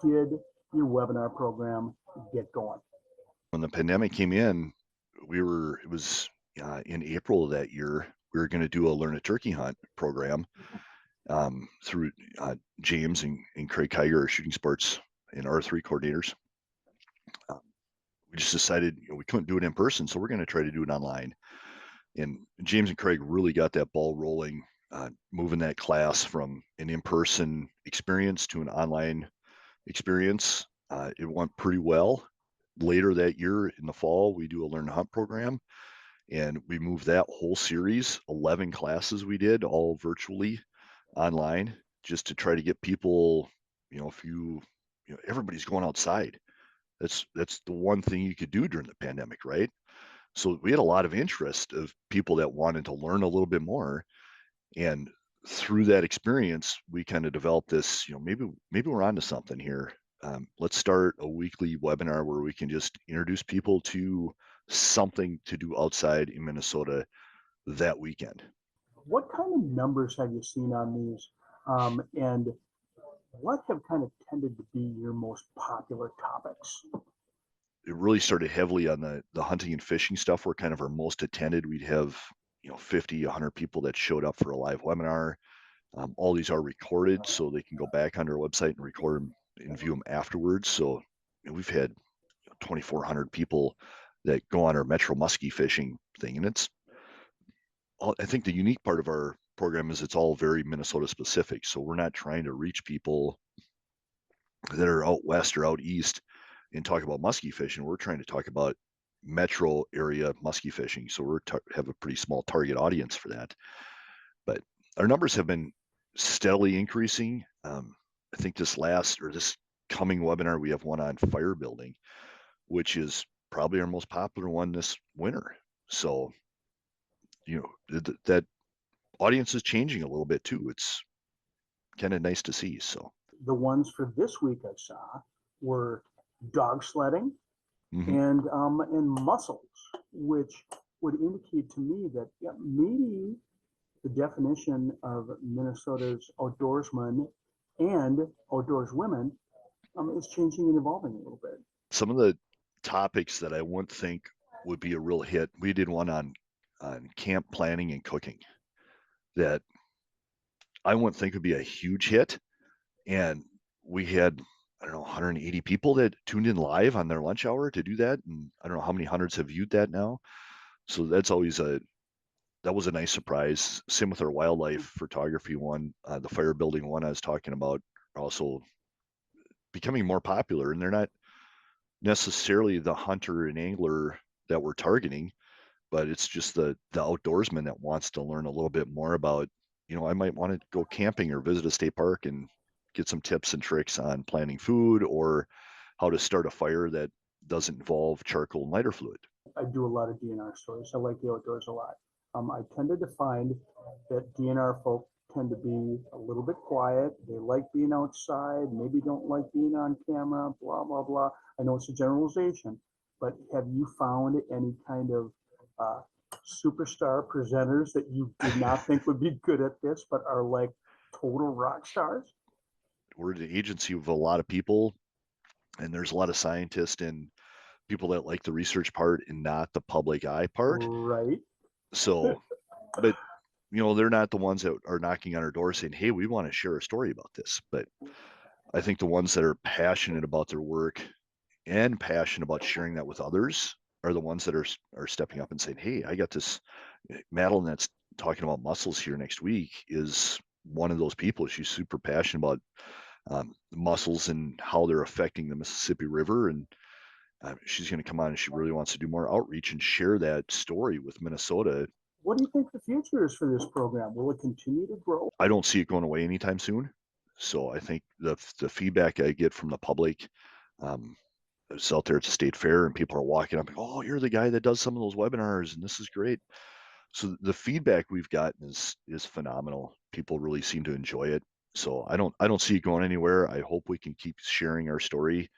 did your webinar program get going? When the pandemic came in, it was in April of that year, we were going to do a Learn a Turkey Hunt program through James and Craig Kiger, our shooting sports and R3 coordinators. We just decided we couldn't do it in person, so we're going to try to do it online. And James and Craig really got that ball rolling, moving that class from an in-person experience to an online experience. It went pretty well. Later that year in the fall, we do a Learn to Hunt program, and we moved that whole series, 11 classes we did, all virtually online, just to try to get people, everybody's going outside. That's the one thing you could do during the pandemic, right? So we had a lot of interest of people that wanted to learn a little bit more. And through that experience, we kind of developed this, maybe we're onto something here. Let's start a weekly webinar where we can just introduce people to something to do outside in Minnesota that weekend. What kind of numbers have you seen on these? And what have kind of tended to be your most popular topics? It really started heavily on the hunting and fishing stuff were kind of our most attended. We'd have 50, 100 people that showed up for a live webinar. All these are recorded, so they can go back on our website and record them and view them afterwards. So we've had 2,400 people that go on our Metro Muskie fishing thing, and I think the unique part of our program is it's all very Minnesota specific. So we're not trying to reach people that are out west or out east and talk about muskie fishing. We're trying to talk about metro area muskie fishing. So have a pretty small target audience for that. But our numbers have been steadily increasing. I think this coming webinar, we have one on fire building, which is probably our most popular one this winter. So, that audience is changing a little bit too. It's kind of nice to see. So the ones for this week I saw were dog sledding mm-hmm. and mussels, which would indicate to me that maybe the definition of Minnesota's outdoorsmen and outdoors women is changing and evolving a little bit. Some of the topics that I wouldn't think would be a real hit, we did one on camp planning and cooking that I wouldn't think would be a huge hit. And we had, 180 people that tuned in live on their lunch hour to do that. And I don't know how many hundreds have viewed that now. So that was a nice surprise. Same with our wildlife photography one, the fire building one I was talking about, also becoming more popular. And they're not necessarily the hunter and angler that we're targeting, but it's just the outdoorsman that wants to learn a little bit more about, I might want to go camping or visit a state park and get some tips and tricks on planning food or how to start a fire that doesn't involve charcoal and lighter fluid. I do a lot of DNR stories. I like the outdoors a lot. I tended to find that DNR folk tend to be a little bit quiet. They like being outside, maybe don't like being on camera, blah, blah, blah. I know it's a generalization, but have you found any kind of superstar presenters that you did not think would be good at this, but are like total rock stars? We're an agency of a lot of people, and there's a lot of scientists and people that like the research part and not the public eye part. Right. So, but they're not the ones that are knocking on our door saying, hey, we want to share a story about this. But I think the ones that are passionate about their work and passionate about sharing that with others are the ones that are stepping up and saying, hey, I got this. Madeline that's talking about mussels here next week is one of those people. She's super passionate about mussels and how they're affecting the Mississippi River. And she's going to come on and she really wants to do more outreach and share that story with Minnesota. What do you think the future is for this program? Will it continue to grow? I don't see it going away anytime soon. So I think the feedback I get from the public, it's out there at the state fair and people are walking up, oh, you're the guy that does some of those webinars and this is great. So the feedback we've gotten is phenomenal. People really seem to enjoy it. So I don't see it going anywhere. I hope we can keep sharing our story